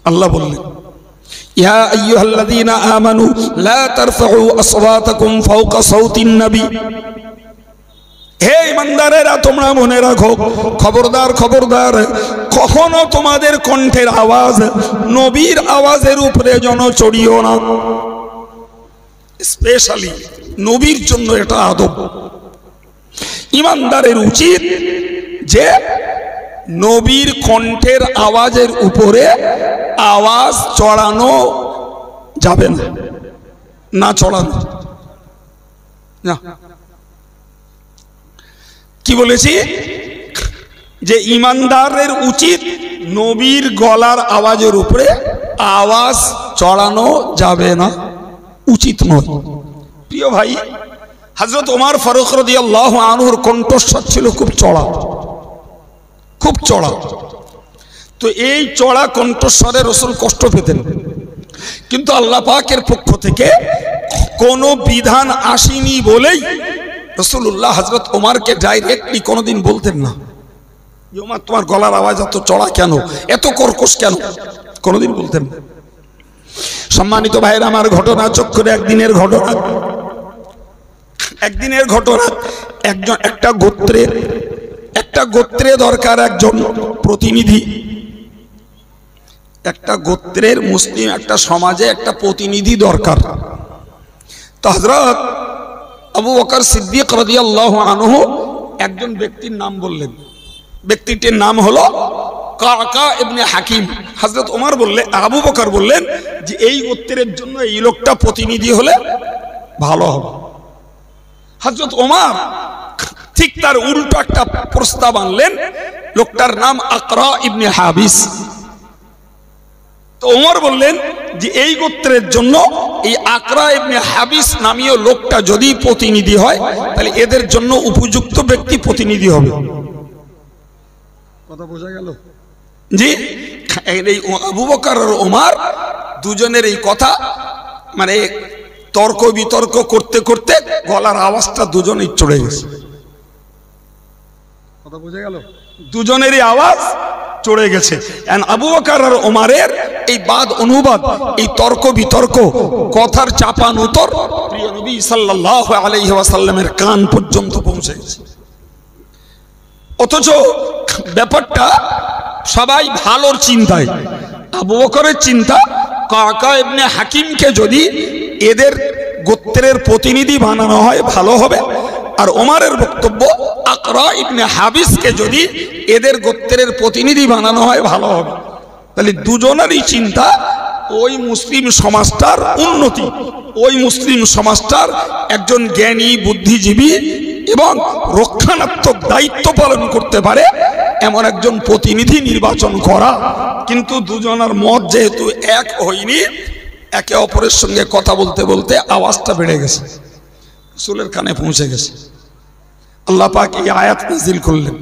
আল্লাহ বললেন ইয়া আইয়ুহাল্লাযীনা আমানু লা তারফাউ আসওয়াতাকুম ফাওকা সাওতিন নবী, হে ঈমানদারেরা তোমরা মনে রাখো, খবরদার খবরদার, কখনো তোমাদের কণ্ঠের আওয়াজ নবীর আওয়াজের উপরে যেন চড়িও না। স্পেশালি নবীর জন্য এটা আদব। ঈমানদারের উচিত যে নবীর কণ্ঠের আওয়াজের উপরে আওয়াজ চড়ানো যাবে না, না চড়ানো না। কি বলেছি? যে ঈমানদারের উচিত নবীর গলার আওয়াজের উপরে আওয়াজ চড়ানো যাবে না, উচিত নয়। প্রিয় ভাই, হযরত ওমর ফারুক রাদিয়াল্লাহু আনহুর কণ্ঠস্বর ছিল খুব চড়া, খুব চড়া। তো এই চড়া কণ্ঠস্বরে রাসূল কষ্ট পেতেন, কিন্তু আল্লাহ পাকের পক্ষ থেকে কোনো বিধান আসেনি বলেই রাসূলুল্লাহ হযরত ওমরকে ডাইরেক্টলি কোনোদিন বলতেন না যে ওমর তোমার গলার আওয়াজ এত চড়া কেন, এত কর্কশ কেন, কোনোদিন বলতেন না। সম্মানিত ভাইরা আমার, ঘটনা চক্রে একদিনের ঘটনা, একটা গোত্রে দরকার একজন প্রতিনিধি, একটা গোত্রের মুসলিম একটা সমাজে একটা প্রতিনিধি দরকার। তো হযরত আবু বকর সিদ্দিক রাদিয়াল্লাহু আনহু একজন ব্যক্তির নাম বললেন, ব্যক্তিটির নাম হলো কাকা ইবনে হাকিম। হযরত ওমর বললেন, আবু বকর বললেন যে এই গোত্রের জন্য এই লোকটা প্রতিনিধি হলে ভালো হবে। হযরত ওমর ঠিক তার উল্টো একটা প্রস্তাব আনলেন, লোকটার নাম আকরা ইবনে হাবিস। তো ওমর বললেন যে এই গোত্রের জন্য এই আকরা ইবনে হাবিস নামীয় লোকটা যদি প্রতিনিধি হয় তাহলে এদের জন্য উপযুক্ত ব্যক্তি প্রতিনিধি হবে। কথা বোঝা গেল? জি, এই আবু বকর আর ওমর দুজনের এই কথা মানে তর্ক বিতর্ক করতে করতে গলার আওয়াজটা দুজনেই চড়ে গেছে। কথা বোঝা গেল? দুজনেরই আওয়াজ চড়ে গেছে। আবু বকর আর ওমরের এই বাদ অনুবাদ, এই তর্ক বিতর্ক, কথার চাপান উত্তর প্রিয় নবী সাল্লাল্লাহু আলাইহি ওয়াসাল্লামের কান পর্যন্ত পৌঁছে গেছে। অথচ ব্যাপারটা সবাই ভালোর চিন্তায়, আবু বকরের চিন্তা কাকা ইবনে হাকিমকে যদি এদের গোত্রের প্রতিনিধি বানানো হয় ভালো হবে, আর ওমরের বক্তব্য আকরা ইবনে হাবিসকে যদি এদের গোত্রের প্রতিনিধি বানানো হয় ভালো হবে। তাহলে দুজনেরই চিন্তা ওই মুসলিম সমাজটার উন্নতি, ওই মুসলিম সমাজটার একজন জ্ঞানী বুদ্ধিজীবী এবং রক্ষণাত্মক দায়িত্ব পালন করতে পারে এমন একজন প্রতিনিধি নির্বাচন করা। কিন্তু দুজনের মত যেহেতু এক হয়নি, একে অপরের সঙ্গে কথা বলতে বলতে আওয়াজটা বেড়ে গেছে, রাসূলের কানে পৌঁছে গেছে। আল্লাহ পাক এই আয়াত নাযিল করলেন,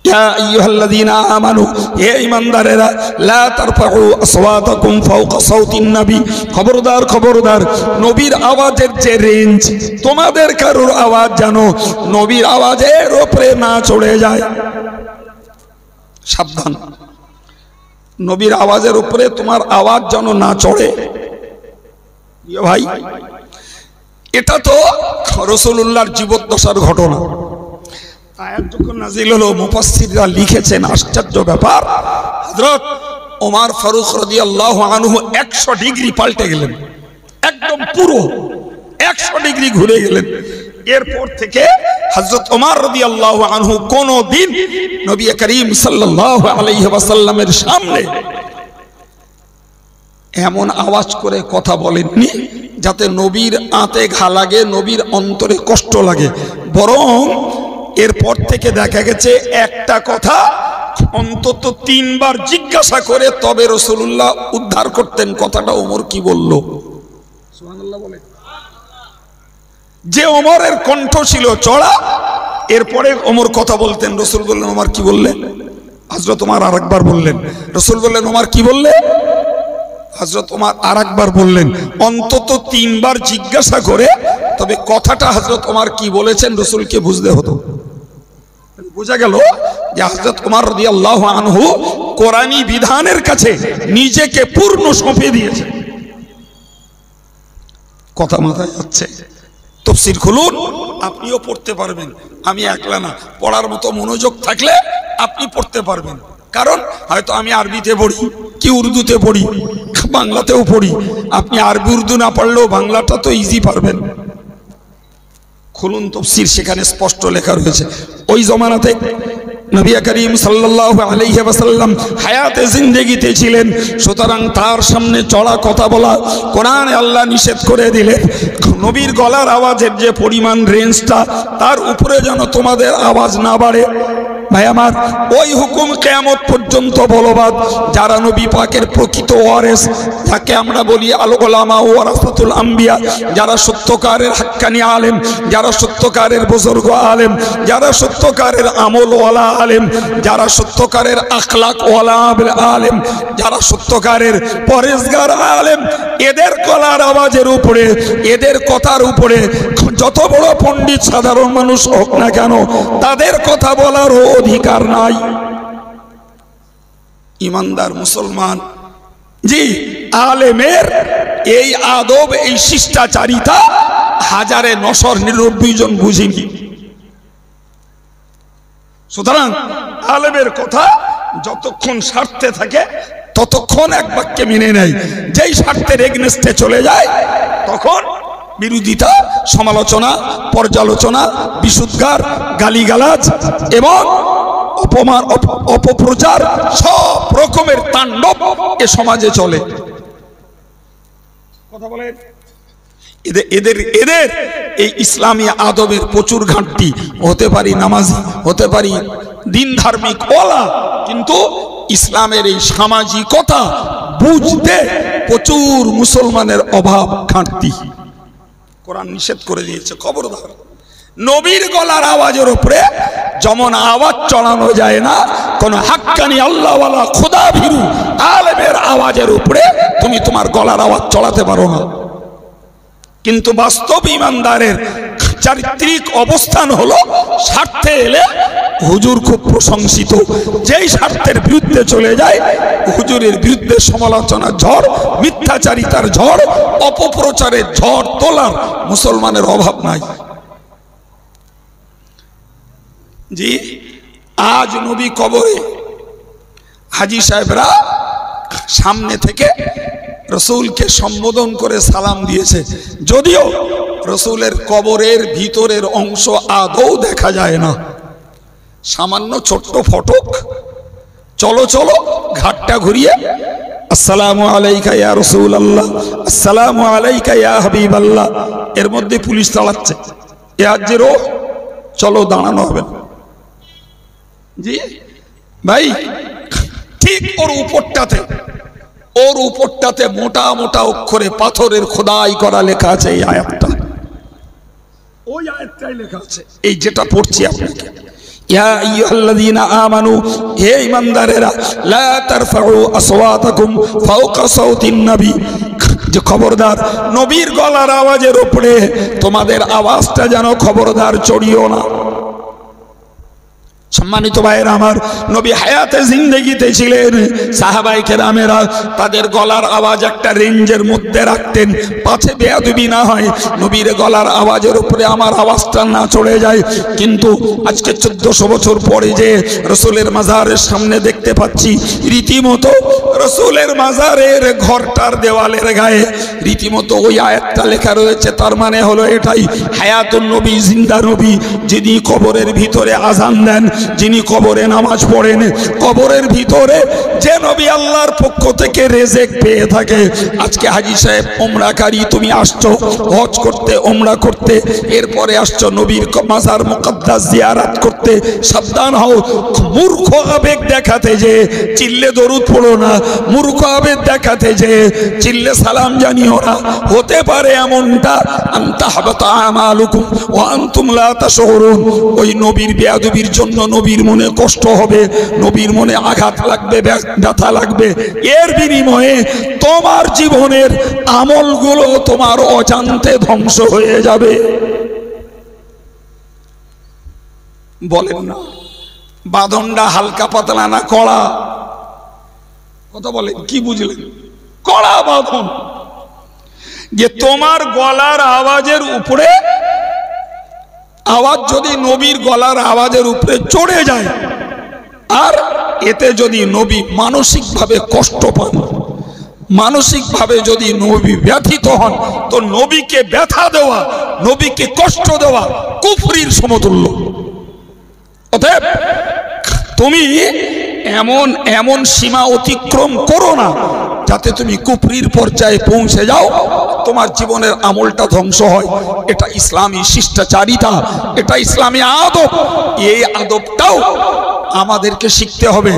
ইয়া আইয়ুহাল্লাযীনা আমানু, হে ঈমানদারেরা, লা তারফাউ আসওয়াতাকুম ফাওকা সাওতিন নবী, খবরদার খবরদার, নবীর আওয়াজের যে রেঞ্জ, তোমাদের কারোর আওয়াজ যেন নবীর আওয়াজের উপরে না চড়ে যায়। সাবধান, নবীর আওয়াজের উপরে তোমার আওয়াজ যেন না চড়ে। ভাই, এটা তো রাসূলুল্লাহর জীবদ্দশার ঘটনা। আয়াত যখন নাযিল হলো, মুফাসসিররা লিখেছেন আশ্চর্য ব্যাপার, হযরত ওমর ফারুক রাদিয়াল্লাহু আনহু 100 ডিগ্রি পাল্টে গেলেন, একদম পুরো 100 ডিগ্রি ঘুরে গেলেন। এরপর থেকে হযরত ওমর রাদিয়াল্লাহু আনহু কোনদিন নবী করিম সাল্লাল্লাহু আলাইহি ওয়াসাল্লামের সামনে এমন আওয়াজ করে কথা বলেননি যাতে নবীর আঁতে ঘা লাগে, নবীর অন্তরে কষ্ট লাগে। বরং এরপর থেকে দেখা গেছে একটা কথা অন্তত 3 বার জিজ্ঞাসা করে তবে রাসূলুল্লাহ উদ্ধার করতেন কথাটা ওমর কি বলল। সুবহানাল্লাহ বলে। যে ওমরের কণ্ঠ ছিল চড়া, এরপরে ওমর কথা বলতেন, রাসূল বললেন ওমর কি বললেন, হযরত ওমর আরেকবার বললেন, রাসূল বললেন ওমর কি বললে, হযরত ওমর আরেকবার বললেন। অন্তত 3 বার জিজ্ঞাসা করে তবে কথাটা হযরত ওমর কি বলেছেন রাসূলকে বুঝতে হতো। বোঝা গেল যে হযরত ওমর রাদিয়াল্লাহু আনহু কোরআনী বিধানের কাছে নিজেকে পূর্ণ সঁপে দিয়েছে। কথা মাথায় যাচ্ছে? তাফসীর খুলুন, আপনিও পড়তে পারবেন, আমি একলা না। পড়ার মতো মনোযোগ থাকলে আপনি পড়তে পারবেন। কারণ হয়তো আমি আরবিতে পড়ি, কি উর্দুতে পড়ি, বাংলাতেও পড়ি। আপনি আরবি উর্দু না পড়লেও বাংলাটা তো ইজি পারবেন। খুলুন তাফসীর, সেখানে স্পষ্ট লেখা রয়েছে। ওই জমানাতে নবী করিম সাল্লাল্লাহু আলাইহি ওয়াসাল্লাম হায়াতে জিন্দেগিতে ছিলেন, সুতরাং তার সামনে চড়া কথা বলা কোরআনে আল্লাহ নিষেধ করে দিলেন। নবীর গলার আওয়াজের যে পরিমাণ রেঞ্জটা, তার উপরে যেন তোমাদের আওয়াজ না বাড়ে। ভাই আমার, ওই হুকুম কিয়ামত পর্যন্ত বলবাদ। যারা নবী পাকের প্রকৃত ওয়ারিস, যাকে আমরা বলি আল উলামা ওয়ারাসাতুল আম্বিয়া, যারা সত্যকারের হাক্কানি আলেম, যারা সত্যকারের বুজুর্গ আলেম, যারা সত্যকারের আমলওয়ালা আলেম, যারা সত্যকারের আখলাক ওয়ালা আলেম, যারা সত্যকারের পরেজগার আলেম, এদের গলার আওয়াজের উপরে, এদের কথার উপরে যত বড় পণ্ডিত সাধারণ মানুষ হোক না কেন, তাদের কথা বলার অধিকার নাই। ইমানদার মুসলমান, জি, আলেমের এই আদব, এই শিষ্টাচারিতা 1999 জন বুঝিনি। সুতরাং আলেমের কথা যতক্ষণ স্বার্থে থাকে ততক্ষণ এক বাক্যে মেনে নেয়। যেই স্বার্থের এগনেস্টে চলে যায় তখন বিরোধিতা, সমালোচনা, পর্যালোচনা, বিশুদ্ধার, গালিগালাজ এবং অপমান, অপপ্রচার, সব রকমের তাণ্ডব এ সমাজে চলে। কথা বলেন, এদের এই ইসলামী আদবের প্রচুর ঘাটতি। হতে পারি নামাজি, হতে পারি দিন ধার্মিক ওয়ালা, কিন্তু ইসলামের এই সামাজিকতা বুঝতে প্রচুর মুসলমানের অভাব, ঘাটতি। কোরআন নিষেধ করে দিয়েছে, খবরদার নবীর গলার আওয়াজের উপরে যেমন আওয়াজ চড়ানো যায় না, কোন হাক্কানি আল্লাহওয়ালা খোদা ভীরু আলেমের আওয়াজের উপরে তুমি তোমার গলার আওয়াজ চড়াতে পারো না। কিন্তু বাস্তব ইমানদারের চারিত্রিক অবস্থান হলো, স্বার্থে এলে হুজুর খুব প্রশংসিত, যেই স্বার্থের বিরুদ্ধে চলে যায় হুজুরের বিরুদ্ধে সমালোচনার ঝড়, মিথ্যাচারিতার ঝড়, অপপ্রচারের ঝড় তোলার মুসলমানের অভাব নাই। জি, আজ নবী কবরে হাজী সাহেবরা সামনে থেকে রসুলকে সম্বোধন করে সালাম দিয়েছে, যদিও রসুলের কবরের ভিতরের অংশ আদৌ দেখা যায় না। সামান্য ছোট্ট ফটক, চলো চলো ঘাটটা ঘুরিয়ে আসসালামু আলাইকা ইয়া রাসূলুল্লাহ, আসসালামু আলাইকা ইয়া হাবিবাল্লাহ, এর মধ্যে পুলিশ তাড়াচ্ছে, এ হাজ্জেরও চলো, দাঁড়ানো হবে না। জি ভাই, ঠিক ওর উপরটাতে মোটা মোটা অক্ষরে পাথরের খোদাই করা লেখা আছে এই আয়াতটা। ওই আয়াতটাই লেখা আছে এই যেটা পড়ছি আপনাকে, ইয়া আইয়ুহাল্লাযীনা আমানু, হে ঈমানদারেরা, লা তারফাউ আসওয়াতাকুম ফাওকা সাওতিন নবী, যে খবরদার নবীর গলার আওয়াজের উপরে তোমাদের আওয়াজটা যেন খবরদার চড়িও না। সম্মানিত ভাইয়েরা আমার, নবী হায়াতে জিন্দেগিতে ছিলেন, সাহাবায়ে কেরামেরা তাদের গলার আওয়াজ একটা রেঞ্জের মধ্যে রাখতেন, পাছে বেয়াদবি না হয়, নবীর গলার আওয়াজের উপরে আমার আওয়াজটা না চড়ে যায়। কিন্তু আজকে 1400 বছর পরে যে রসুলের মাজারের সামনে দেখতে পাচ্ছি, রীতিমতো রসুলের মাজারের ঘরটার দেওয়ালের গায়ে রীতিমতো ওই আয়াতটা লেখা রয়েছে। তার মানে হলো এটাই, হায়াতুন নবী, জিন্দা নবী, যিনি কবরের ভিতরে আজান দেন, যিনি কবরে নামাজ পড়েন, কবরের ভিতরে যে নবী আল্লাহর পক্ষ থেকে রেজেক পেয়ে থাকে। আজকে হাজী সাহেব ওমরাকারী, তুমি আসছো হজ করতে, ওমরা করতে, এরপরে আসছো নবীর মাজার মুকদ্দাস জিয়ারত করতে, সাবধান হও, মূর্খ আবেগ দেখাতে যে চিল্লে দরুদ পড়ো না, মূর্খ আবেগ দেখাতে যে চিল্লে সালাম জানিও না। হতে পারে এমনটা, আনতা হাবাতা আমালুকুম ওয়া আনতুম লা তাশউরুন, ওই নবীর বেয়াদবির জন্য নবীর মনে কষ্ট হবে, নবীর মনে আঘাত লাগবে, ব্যথা লাগবে, এর বিনিময়ে তোমার জীবনের আমলগুলো তোমার অজান্তে ধ্বংস হয়ে যাবে। বলেন না, বাঁধনটা হালকা পাতলা না কড়া? কথা বলে কি বুঝলেন? কড়া বাঁধন, যে তোমার গলার আওয়াজের উপরে আওয়াজ যদি নবীর গলার আওয়াজের উপরে চড়ে যায়, আর এতে যদি নবী মানসিকভাবে কষ্ট পান, মানসিকভাবে যদি নবী ব্যথিত হন, তো নবীকে ব্যথা দেওয়া, নবীকে কষ্ট দেওয়া কুফরির সমতুল্য। অতএব তুমি এমন এমন সীমা অতিক্রম করো না যাতে তুমি কুফরির পর্যায়ে পৌঁছে যাও, তোমার জীবনের আমলটা ধ্বংস হয়। এটা ইসলামী শিষ্টাচারিতা, এটা ইসলামী আদব। এই আদবটাও আমাদেরকে শিখতে হবে,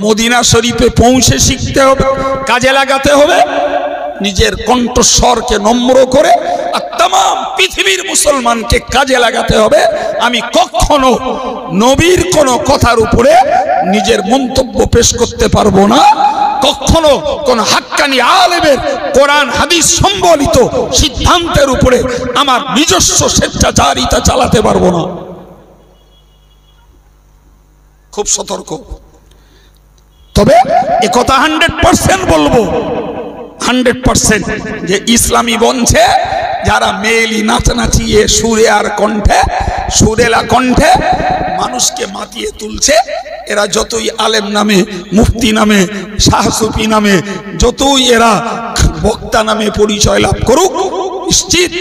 মদিনা শরীফে পৌঁছে শিখতে হবে, কাজে লাগাতে হবে, নিজের কণ্ঠস্বরকে নম্র করে আর तमाम পৃথিবীর মুসলমানকে কাজে লাগাতে হবে। আমি কখনো নবীর কোনো কথার উপরে নিজের মন্তব্য পেশ করতে পারবো না, কখনো কোন হাক্কানি আলেমের কোরআন হাদিস সম্বলিত সিদ্ধান্তের উপরে আমার নিজস্ব স্বেচ্ছাচারিতা চালাতে পারবো না। খুব সতর্ক। তবে একথা 100% বলবো, 100% যে ইসলামী মঞ্চে যারা মেলি নাচানাচিয়ে সুরে আর কণ্ঠে, সুরেলা কণ্ঠে মানুষকে মাতিয়ে তুলছে, এরা যতই আলেম নামে, মুফতি নামে, শাহ সুফি নামে, যতই এরা বক্তা নামে পরিচয় লাভ করুক, নিশ্চিত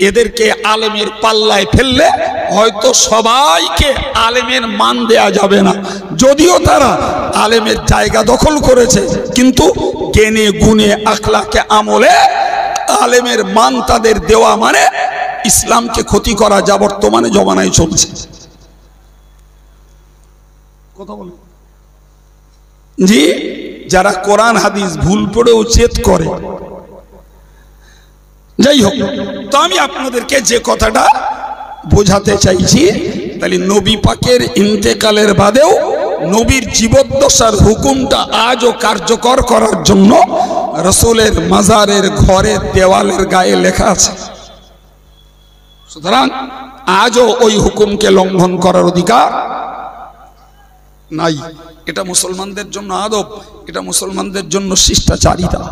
এদেরকে আলেমের পাল্লায় ফেললে হয়তো সবাইকে আলেমের মান দেয়া যাবে না। যদিও তারা আলেমের জায়গা দখল করেছে, কিন্তু জ্ঞানে গুণে আখলাকে আমলে আলেমের মান তাদের দেওয়া মানে ইসলামকে ক্ষতি করা, যা বর্তমানে জমানায় চলছে। কথা বলে জি, যারা কোরআন হাদিস ভুল পড়ে উচ্ছেদ করে। যাই হোক, তো আমি আপনাদেরকে যে কথাটা বোঝাতে চাইছি, তাহলে নবী পাকের ইন্তেকালের বাদেও নবীর জীবদ্দশার হুকুমটা আজও কার্যকর করার জন্য রাসূলের মাজারের ঘরের দেওয়ালের গায়ে লেখা আছে। সুতরাং আজও ওই হুকুমকে লঙ্ঘন করার অধিকার নাই। এটা মুসলমানদের জন্য আদব, এটা মুসলমানদের জন্য শিষ্টাচারিতা।